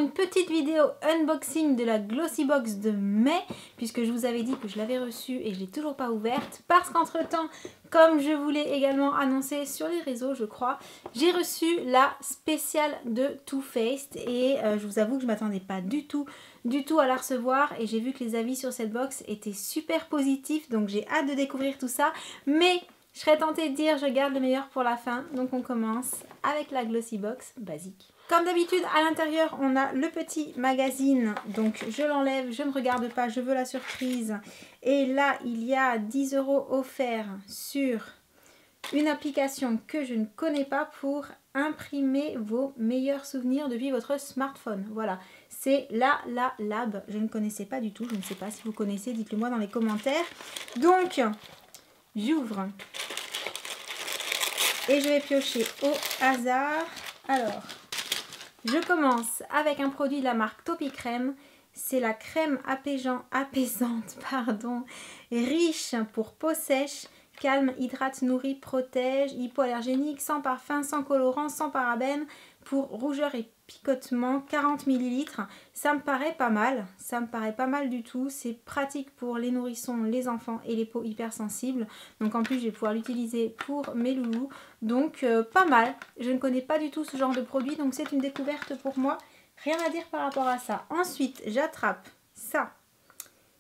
une petite vidéo unboxing de la Glossybox de mai, puisque je vous avais dit que je l'avais reçue et je l'ai toujours pas ouverte, parce qu'entre temps, comme je vous l'ai également annoncé sur les réseaux, je crois, j'ai reçu la spéciale de Too Faced et je vous avoue que je m'attendais pas du tout à la recevoir, et j'ai vu que les avis sur cette box étaient super positifs, donc j'ai hâte de découvrir tout ça, mais je serais tentée de dire je garde le meilleur pour la fin, donc on commence avec la Glossybox basique. Comme d'habitude, à l'intérieur, on a le petit magazine, donc je l'enlève, je ne me regarde pas, je veux la surprise. Et là, il y a 10 € offerts sur une application que je ne connais pas pour imprimer vos meilleurs souvenirs depuis votre smartphone. Voilà, c'est la Lab, je ne connaissais pas du tout, je ne sais pas si vous connaissez, dites-le moi dans les commentaires. Donc, j'ouvre et je vais piocher au hasard. Alors, je commence avec un produit de la marque Topicrème. C'est la crème apaisante, riche pour peau sèche, calme, hydrate, nourrit, protège, hypoallergénique, sans parfum, sans colorant, sans parabènes, pour rougeur et picotement, 40 ml. Ça me paraît pas mal, du tout. C'est pratique pour les nourrissons, les enfants et les peaux hypersensibles. Donc en plus, je vais pouvoir l'utiliser pour mes loulous. Donc pas mal. Je ne connais pas du tout ce genre de produit, donc c'est une découverte pour moi. Rien à dire par rapport à ça. Ensuite, j'attrape ça.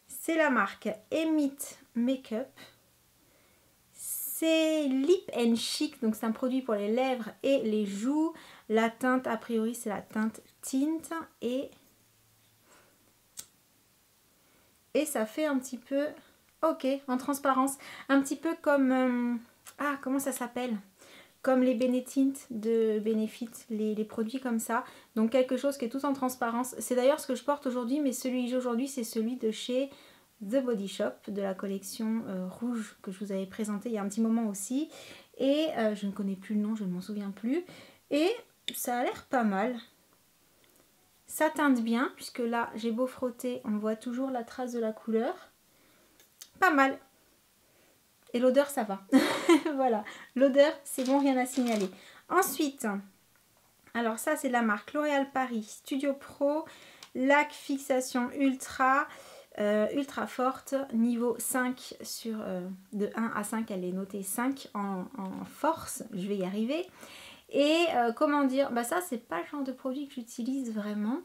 C'est la marque Emit Makeup. C'est Lip and Chic, donc c'est un produit pour les lèvres et les joues. La teinte, a priori, c'est la teinte Tint. Et ça fait un petit peu, ok, en transparence. Un petit peu comme, comment ça s'appelle ? Comme les Benetint de Benefit, les produits comme ça. Donc quelque chose qui est tout en transparence. C'est d'ailleurs ce que je porte aujourd'hui, mais celui que j'ai aujourd'hui, c'est celui de chez The Body Shop, de la collection rouge que je vous avais présenté il y a un petit moment aussi. Et je ne connais plus le nom, je ne m'en souviens plus. Et ça a l'air pas mal. Ça teinte bien, puisque là, j'ai beau frotter, on voit toujours la trace de la couleur. Pas mal. Et l'odeur, ça va. Voilà, l'odeur, c'est bon, rien à signaler. Ensuite, alors ça, c'est de la marque L'Oréal Paris Studio Pro, lac fixation ultra forte, niveau 5 sur de 1 à 5, elle est notée 5 en force, je vais y arriver. Et comment dire, bah ça, c'est pas le genre de produit que j'utilise vraiment,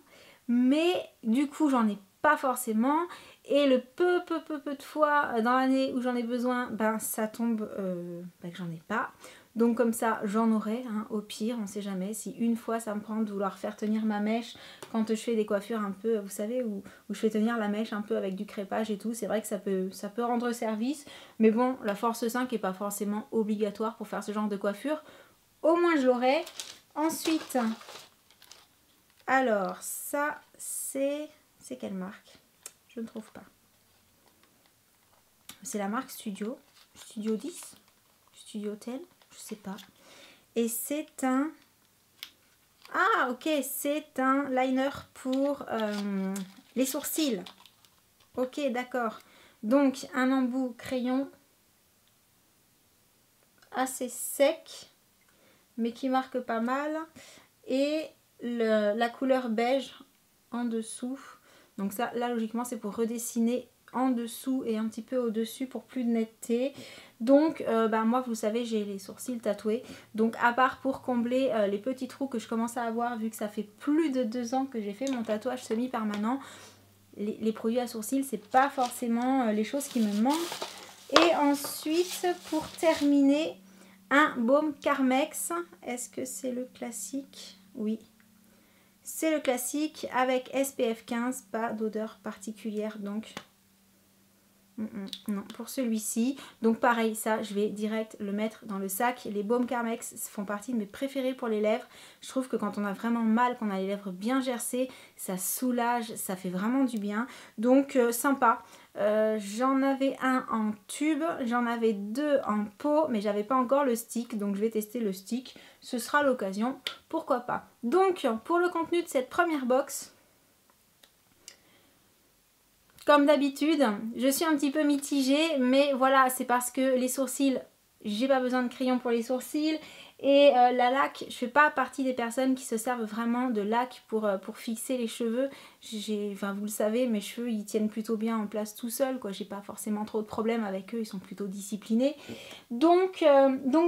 mais du coup, j'en ai pas forcément, et le peu de fois dans l'année où j'en ai besoin, ben ça tombe que j'en ai pas. Donc comme ça, j'en aurai, hein, au pire, on sait jamais. Si une fois ça me prend de vouloir faire tenir ma mèche quand je fais des coiffures un peu, vous savez, où je fais tenir la mèche un peu avec du crépage et tout, c'est vrai que ça peut rendre service. Mais bon, la Force 5 n'est pas forcément obligatoire pour faire ce genre de coiffure. Au moins je l'aurai. Ensuite, alors ça c'est quelle marque? Je ne trouve pas. C'est la marque Studio 10, Studio 10, je sais pas. Et c'est un... Ah ok, c'est un liner pour les sourcils. Ok, d'accord. Donc un embout crayon assez sec, mais qui marque pas mal. Et la couleur beige en dessous. Donc ça, là, logiquement, c'est pour redessiner en dessous et un petit peu au-dessus pour plus de netteté. Donc, moi, vous savez, j'ai les sourcils tatoués. Donc, à part pour combler les petits trous que je commence à avoir, vu que ça fait plus de 2 ans que j'ai fait mon tatouage semi-permanent, les produits à sourcils, c'est pas forcément les choses qui me manquent. Et ensuite, pour terminer, un baume Carmex. Est-ce que c'est le classique? Oui. C'est le classique avec SPF 15, pas d'odeur particulière donc. Non, pour celui-ci. Donc pareil, ça, je vais direct le mettre dans le sac. Les baumes Carmex font partie de mes préférés pour les lèvres. Je trouve que quand on a vraiment mal, qu'on a les lèvres bien gercées, ça soulage, ça fait vraiment du bien. Donc sympa. J'en avais un en tube, j'en avais 2 en pot, mais j'avais pas encore le stick, donc je vais tester le stick. Ce sera l'occasion, pourquoi pas. Donc pour le contenu de cette première box, comme d'habitude, je suis un petit peu mitigée, mais voilà, c'est parce que les sourcils j'ai pas besoin de crayon pour les sourcils. Et la laque, je fais pas partie des personnes qui se servent vraiment de laque pour fixer les cheveux. Enfin, vous le savez, mes cheveux ils tiennent plutôt bien en place tout seuls, quoi. J'ai pas forcément trop de problèmes avec eux, ils sont plutôt disciplinés. Donc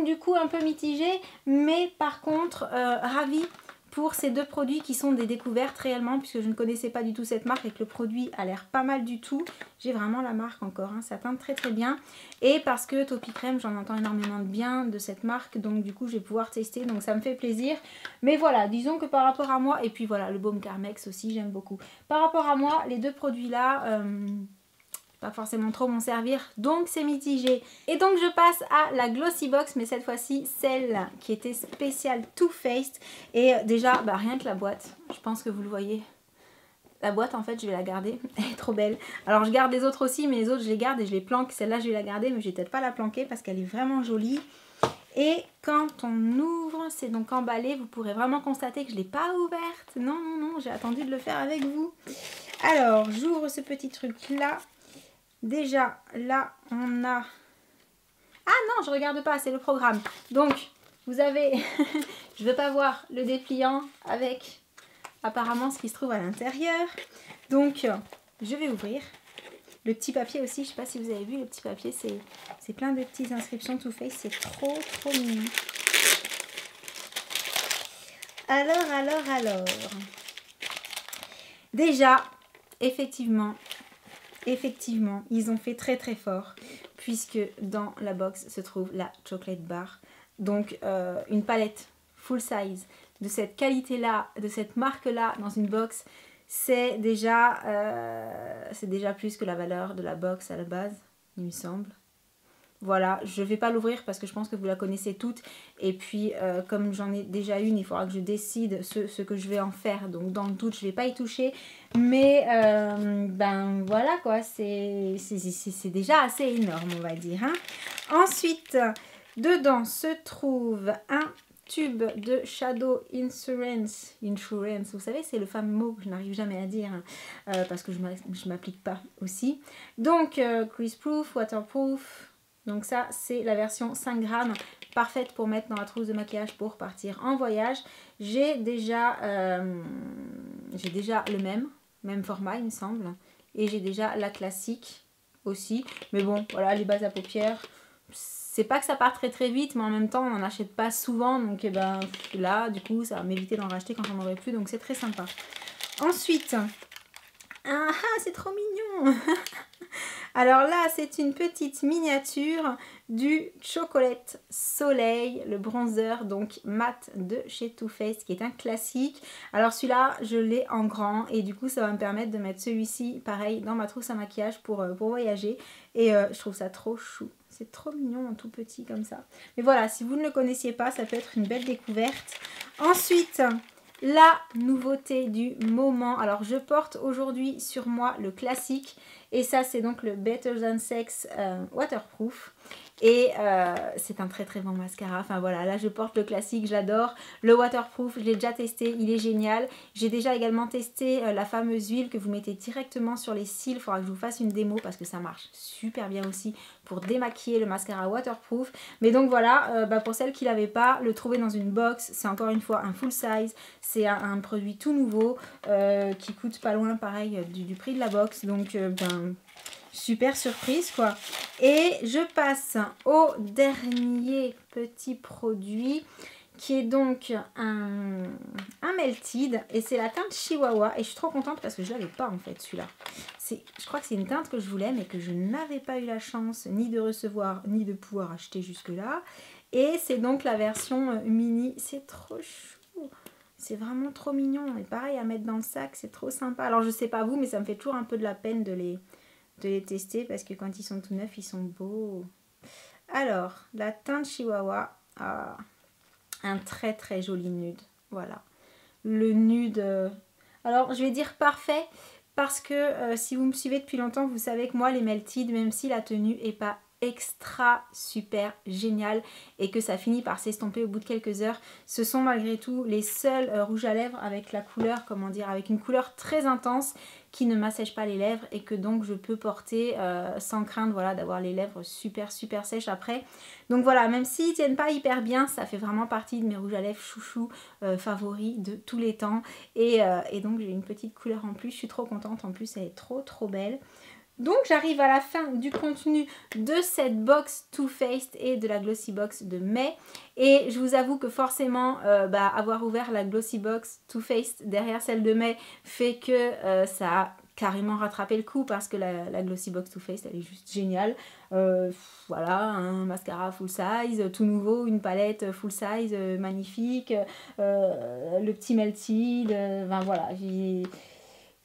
du coup un peu mitigé, mais par contre ravie pour ces deux produits qui sont des découvertes réellement, puisque je ne connaissais pas du tout cette marque et que le produit a l'air pas mal du tout. J'ai vraiment la marque encore, hein, ça teinte très très bien. Et parce que Topicrème, j'en entends énormément de bien de cette marque, donc du coup je vais pouvoir tester, donc ça me fait plaisir. Mais voilà, disons que par rapport à moi, et puis voilà, le baume Carmex aussi, j'aime beaucoup. Par rapport à moi, les deux produits là... pas forcément trop m'en servir, donc c'est mitigé. Et donc je passe à la Glossy Box, mais cette fois-ci celle qui était spéciale Too Faced. Et déjà, bah, rien que la boîte, je pense que vous le voyez. La boîte en fait je vais la garder, elle est trop belle. Alors je garde les autres aussi, mais les autres je les garde et je les planque. Celle-là je vais la garder, mais je vais peut-être pas la planquer parce qu'elle est vraiment jolie. Et quand on ouvre, c'est donc emballé, vous pourrez vraiment constater que je ne l'ai pas ouverte. Non, non, non, j'ai attendu de le faire avec vous. Alors j'ouvre ce petit truc là. Déjà, là, on a... Ah non, je regarde pas, c'est le programme. Donc, vous avez... je ne veux pas voir le dépliant avec apparemment ce qui se trouve à l'intérieur. Donc, je vais ouvrir. Le petit papier aussi, je ne sais pas si vous avez vu, le petit papier, c'est plein de petites inscriptions Too Faced. C'est trop, trop mignon. Alors. Déjà, effectivement, ils ont fait très très fort puisque dans la box se trouve la chocolate bar. Donc une palette full size de cette qualité-là, de cette marque-là dans une box, c'est déjà plus que la valeur de la box à la base, il me semble. Voilà, je ne vais pas l'ouvrir parce que je pense que vous la connaissez toutes. Et puis, comme j'en ai déjà une, il faudra que je décide ce que je vais en faire. Donc, dans le doute, je ne vais pas y toucher. Mais, ben voilà quoi, c'est déjà assez énorme, on va dire. Hein. Ensuite, dedans se trouve un tube de Shadow Insurance. Vous savez, c'est le fameux mot que je n'arrive jamais à dire parce que je ne m'applique pas aussi. Donc, grease proof, waterproof. Donc ça, c'est la version 5 grammes, parfaite pour mettre dans la trousse de maquillage pour partir en voyage. J'ai déjà le même format, il me semble. Et j'ai déjà la classique aussi. Mais bon, voilà, les bases à paupières. C'est pas que ça part très très vite, mais en même temps, on n'en achète pas souvent. Donc eh ben, là, du coup, ça va m'éviter d'en racheter quand j'en aurai plus. Donc c'est très sympa. Ensuite, c'est trop mignon. Alors là, c'est une petite miniature du Chocolate Soleil, le bronzer donc mat de chez Too Faced, qui est un classique. Alors celui-là, je l'ai en grand et du coup, ça va me permettre de mettre celui-ci, pareil, dans ma trousse à maquillage pour voyager. Et je trouve ça trop chou. C'est trop mignon en tout petit comme ça. Mais voilà, si vous ne le connaissiez pas, ça peut être une belle découverte. Ensuite... la nouveauté du moment. Alors je porte aujourd'hui sur moi le classique. Et ça c'est donc le Better Than Sex Waterproof. Et c'est un très très bon mascara. Enfin voilà, là je porte le classique, j'adore. Le waterproof, je l'ai déjà testé, il est génial. J'ai déjà également testé la fameuse huile que vous mettez directement sur les cils. Il faudra que je vous fasse une démo parce que ça marche super bien aussi pour démaquiller le mascara waterproof. Mais donc voilà, pour celles qui ne l'avaient pas, le trouver dans une box, c'est encore une fois un full size. C'est un produit tout nouveau qui coûte pas loin pareil du prix de la box. Donc super surprise quoi. Et je passe au dernier petit produit qui est donc un Melted et c'est la teinte Chihuahua et je suis trop contente parce que je l'avais pas en fait celui-là. Je crois que c'est une teinte que je voulais mais que je n'avais pas eu la chance ni de recevoir ni de pouvoir acheter jusque là et c'est donc la version mini. C'est trop chou. C'est vraiment trop mignon et pareil à mettre dans le sac, c'est trop sympa. Alors je sais pas vous mais ça me fait toujours un peu de la peine de les tester parce que quand ils sont tout neufs ils sont beaux. Alors la teinte Chihuahua a un très très joli nude, voilà le nude alors je vais dire parfait parce que si vous me suivez depuis longtemps vous savez que moi les Melted, même si la tenue est pas extra super génial et que ça finit par s'estomper au bout de quelques heures. Ce sont malgré tout les seuls rouges à lèvres avec la couleur, comment dire, avec une couleur très intense qui ne m'assèche pas les lèvres et que donc je peux porter sans crainte, voilà, d'avoir les lèvres super sèches après. Donc voilà, même s'ils tiennent pas hyper bien, ça fait vraiment partie de mes rouges à lèvres chouchou favoris de tous les temps. Et donc j'ai une petite couleur en plus, je suis trop contente, en plus elle est trop belle. Donc j'arrive à la fin du contenu de cette box Too Faced et de la Glossy Box de mai. Et je vous avoue que forcément avoir ouvert la Glossy Box Too Faced derrière celle de mai fait que ça a carrément rattrapé le coup parce que la Glossy Box Too Faced elle est juste géniale. Voilà, un mascara full size, tout nouveau, une palette full size, magnifique, le petit melty, enfin voilà, j'ai...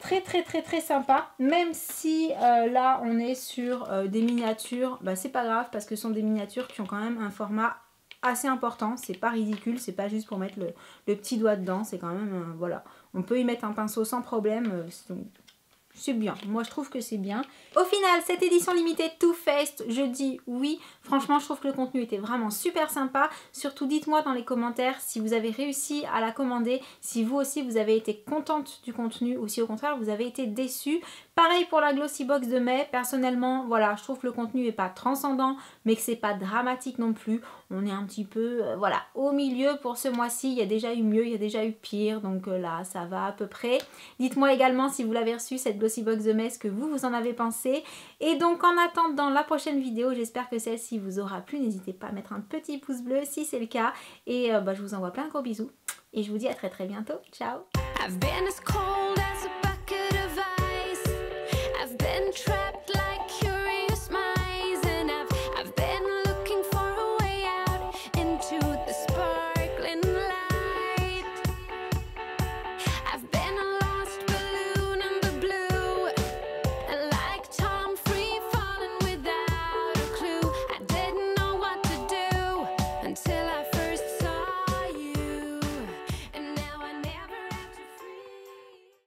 Très sympa, même si là on est sur des miniatures, c'est pas grave parce que ce sont des miniatures qui ont quand même un format assez important, c'est pas ridicule, c'est pas juste pour mettre le petit doigt dedans, c'est quand même, voilà, on peut y mettre un pinceau sans problème, c'est bien, moi je trouve que c'est bien. Au final, cette édition limitée Too Faced, je dis oui. Franchement, je trouve que le contenu était vraiment super sympa. Surtout, dites-moi dans les commentaires si vous avez réussi à la commander, si vous aussi vous avez été contente du contenu ou si au contraire vous avez été déçue. Pareil pour la Glossy Box de mai. Personnellement, voilà, je trouve que le contenu n'est pas transcendant, mais que c'est pas dramatique non plus. On est un petit peu, voilà, au milieu pour ce mois-ci. Il y a déjà eu mieux, il y a déjà eu pire, donc là, ça va à peu près. Dites-moi également si vous l'avez reçu, cette Glossy Box de mai, ce que vous en avez pensé. Et donc en attendant la prochaine vidéo, j'espère que celle-ci vous aura plu. N'hésitez pas à mettre un petit pouce bleu si c'est le cas. Et je vous envoie plein de gros bisous. Et je vous dis à très bientôt. Ciao! I've been as cold as a bucket of ice. I've been trapped